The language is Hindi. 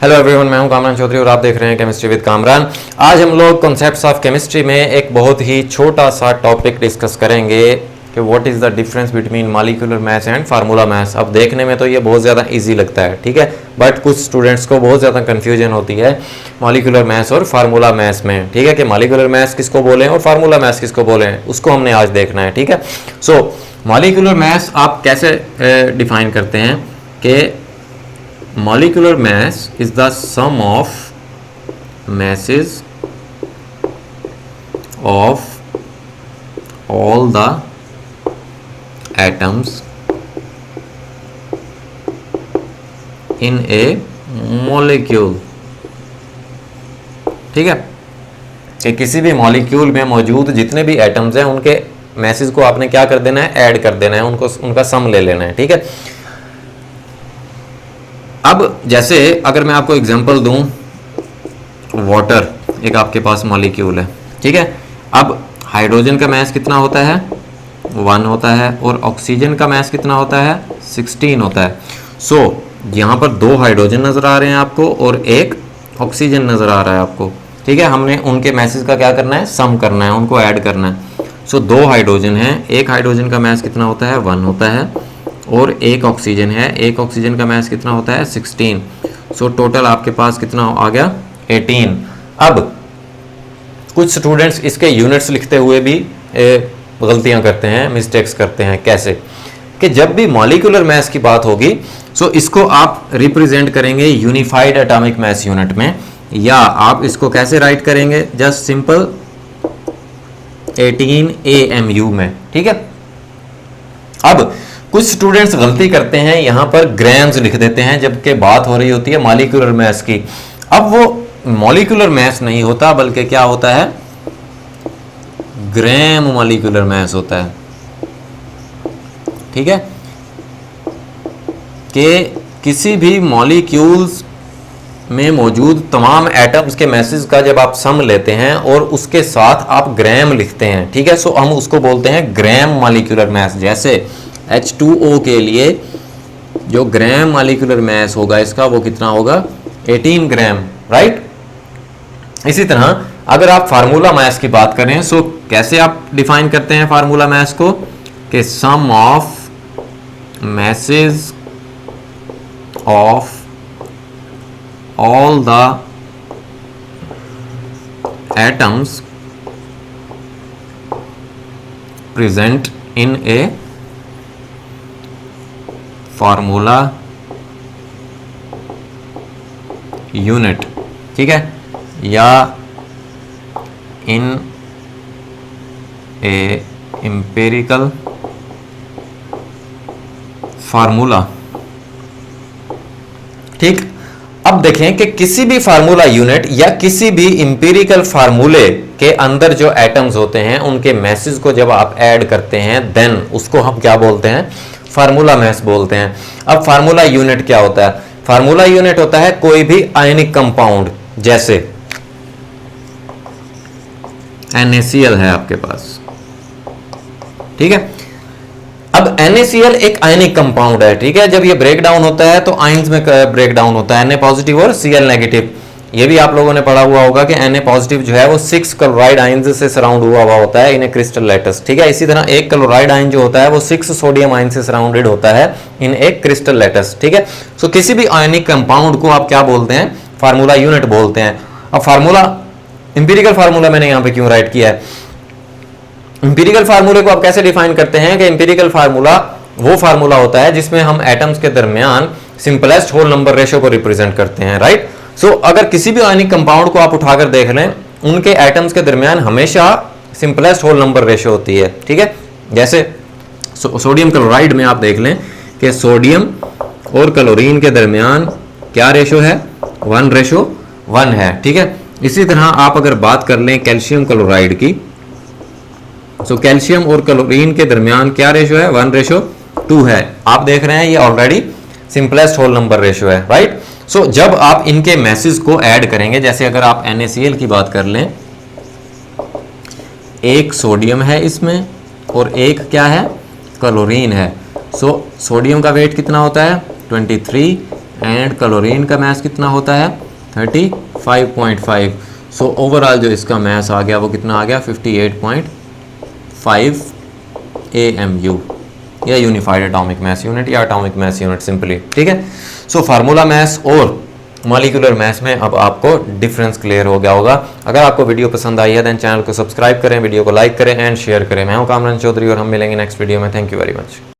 हेलो एवरीवन, मैं हूं कामरान चौधरी और आप देख रहे हैं केमिस्ट्री विद कामरान। आज हम लोग कॉन्सेप्ट्स ऑफ केमिस्ट्री में एक बहुत ही छोटा सा टॉपिक डिस्कस करेंगे कि what is the difference between molecular maths and formula maths. अब देखने में तो ये बहुत ज़्यादा इजी लगता है, ठीक है, बट कुछ स्टूडेंट्स को बहुत ज़्यादा कन्फ्यूजन होती है मॉलिक्यूलर मैथ्स और फार्मूला मैथ्स में, ठीक है, कि मॉलिक्यूलर मैथ्स किसको बोलें और फार्मूला मैथ्स किसको बोलें, उसको हमने आज देखना है, ठीक है। सो मॉलिक्यूलर मैथ्स आप कैसे डिफाइन करते हैं कि molecular mass is the sum of masses of all the atoms in a molecule। ठीक है, कि किसी भी मॉलिक्यूल में मौजूद जितने भी एटम्स हैं उनके मैसेज को आपने क्या कर देना है, ऐड कर देना है, उनको उनका सम ले लेना है, ठीक है। अब जैसे अगर मैं आपको एग्जांपल दूं, वाटर एक आपके पास मॉलिक्यूल है, ठीक है। अब हाइड्रोजन का मैस कितना होता है, 1 होता है, और ऑक्सीजन का मैस कितना होता है, 16 होता है। सो यहाँ पर 2 हाइड्रोजन नज़र आ रहे हैं आपको और 1 ऑक्सीजन नज़र आ रहा है आपको, ठीक है। हमने उनके मैसेज का क्या करना है, सम करना है, उनको ऐड करना है। सो 2 हाइड्रोजन हैं, एक हाइड्रोजन का मैस कितना होता है, 1 होता है, और 1 ऑक्सीजन है, 1 ऑक्सीजन का मैस कितना होता है, 16। सो टोटल आपके पास कितना आ गया, 18। अब कुछ स्टूडेंट्स इसके यूनिट्स लिखते हुए भी गलतियां करते हैं, मिस्टेक्स करते हैं। कैसे कि जब भी मॉलिक्यूलर मैस की बात होगी सो इसको आप रिप्रेजेंट करेंगे यूनिफाइड एटॉमिक मैस यूनिट में, या आप इसको कैसे राइट करेंगे, जस्ट सिंपल 18 AMU में, ठीक है। अब कुछ स्टूडेंट्स गलती करते हैं, यहां पर ग्राम्स लिख देते हैं जबकि बात हो रही होती है मॉलिक्यूलर मैस की। अब वो मॉलिक्यूलर मैस नहीं होता बल्कि क्या होता है, ग्राम मॉलिक्यूलर मैस होता है, ठीक है। कि किसी भी मॉलिक्यूल्स में मौजूद तमाम एटम्स के मैसेज का जब आप सम लेते हैं और उसके साथ आप ग्राम लिखते हैं, ठीक है, सो हम उसको बोलते हैं ग्राम मॉलिक्यूलर मैस। जैसे H2O के लिए जो ग्राम मॉलिक्यूलर मैस होगा इसका, वो कितना होगा, 18 ग्राम, राइट। इसी तरह अगर आप फार्मूला मैस की बात करें सो कैसे आप डिफाइन करते हैं फार्मूला मैस को, कि sum of masses of all the atoms present in a formula unit, ठीक है, या इन ए एम्पिरिकल फार्मूला, ठीक। अब देखें कि किसी भी फार्मूला यूनिट या किसी भी एम्पिरिकल फार्मूले के अंदर जो एटम्स होते हैं उनके मैसेज को जब आप ऐड करते हैं देन उसको हम क्या बोलते हैं, फार्मूला मैस बोलते हैं। अब फार्मूला यूनिट क्या होता है, फार्मूला यूनिट होता है कोई भी आयनिक कंपाउंड, जैसे NaCl है आपके पास, ठीक है। अब NaCl एक आयनिक कंपाउंड है, ठीक है। जब ये ब्रेक डाउन होता है तो आयंस में ब्रेक डाउन होता है, Na पॉजिटिव और Cl नेगेटिव। ये भी आप लोगों ने पढ़ा हुआ होगा कि Na पॉजिटिव जो है वो 6 क्लोराइड आयंस से सराउंड हुआ होता है इन ए क्रिस्टल लैटिस, ठीक है। इसी तरह एक क्लोराइड आयन जो होता है वो 6 सोडियम आयन से सराउंडेड होता है इन एक क्रिस्टल लैटिस, ठीक है। सो किसी भी आयनिक कंपाउंड को आप क्या बोलते हैं, फार्मूला यूनिट बोलते हैं। अब फार्मूला, इंपीरिकल फार्मूला मैंने यहाँ पे क्यों राइट किया है, इंपीरिकल फार्मूले को आप कैसे डिफाइन करते हैं कि इंपीरिकल फार्मूला वो फार्मूला होता है जिसमें हम एटम्स के दरमियान सिंपलेस्ट होल नंबर रेशियो को रिप्रेजेंट करते हैं, राइट। सो अगर किसी भी आयनिक कंपाउंड को आप उठाकर देख लें, उनके एटम्स के दरमियान हमेशा सिंपलेस्ट होल नंबर रेशियो होती है, ठीक है। जैसे सोडियम क्लोराइड में आप देख लें कि सोडियम और क्लोरीन के दरमियान क्या रेशियो है, 1:1 है, ठीक है। इसी तरह आप अगर बात कर लें कैल्शियम क्लोराइड की, सो कैल्शियम और क्लोरीन के दरमियान क्या रेशियो है, 1:2 है। आप देख रहे हैं ये already simplest whole number ratio है, राइट। सो जब आप इनके मैसेज को ऐड करेंगे, जैसे अगर आप NaCl की बात कर लें, एक सोडियम है इसमें और एक क्या है, क्लोरीन है। सो सोडियम का वेट कितना होता है, 23 एंड क्लोरीन का मास कितना होता है 35.5। सो ओवरऑल जो इसका मास आ गया वो कितना आ गया 58.5 AMU या यूनिफाइड एटॉमिक मास यूनिट या एटॉमिक मास यूनिट सिंपली, ठीक है। सो फार्मूला मास और मॉलिक्यूलर मास में अब आपको डिफरेंस क्लियर हो गया होगा। अगर आपको वीडियो पसंद आई है देन चैनल को सब्सक्राइब करें, वीडियो को लाइक करें एंड शेयर करें। मैं हूं कामरान चौधरी और हम मिलेंगे नेक्स्ट वीडियो में। Thank you very much.